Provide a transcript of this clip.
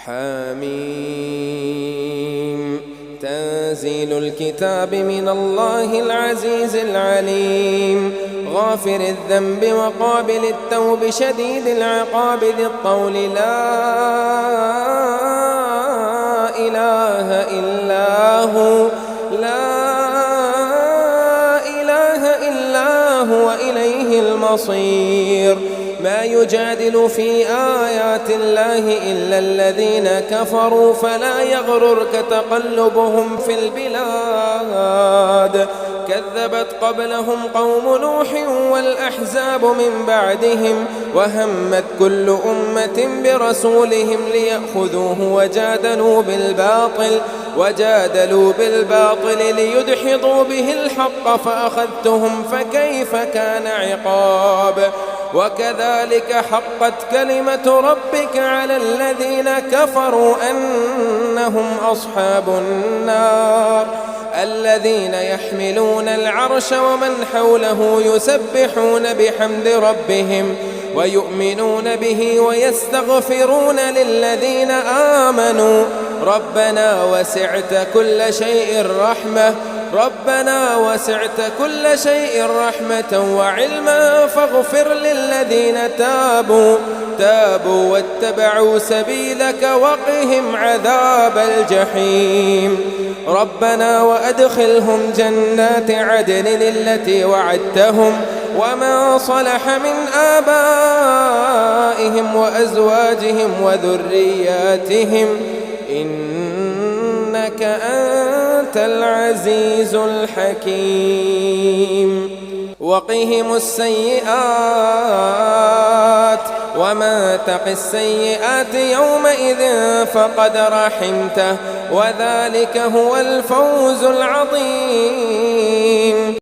حميم. تنزيل الكتاب من الله العزيز العليم، غافر الذنب وقابل التوب شديد العقاب ذي الطول لا إله إلا هو وإليه المصير. ما يجادل في آيات الله إلا الذين كفروا فلا يغررك تقلبهم في البلاد. كذبت قبلهم قوم نوح والأحزاب من بعدهم، وهمت كل أمة برسولهم ليأخذوه وجادلوا بالباطل ليدحضوا به الحق فأخذتهم فكيف كان عقاب. وكذلك حقت كلمة ربك على الذين كفروا أنهم أصحاب النار. الذين يحملون العرش ومن حوله يسبحون بحمد ربهم ويؤمنون به ويستغفرون للذين آمنوا ربنا وسعت كل شيء رحمة وعلما فاغفر للذين تابوا واتبعوا سبيلك وقهم عذاب الجحيم. ربنا وأدخلهم جنات عدن التي وعدتهم ومن صلح من آبائهم وأزواجهم وذرياتهم إنك أنت العزيز الحكيم. وقهم السيئات ومن تق السيئات يومئذ فقد رحمته وذلك هو الفوز العظيم.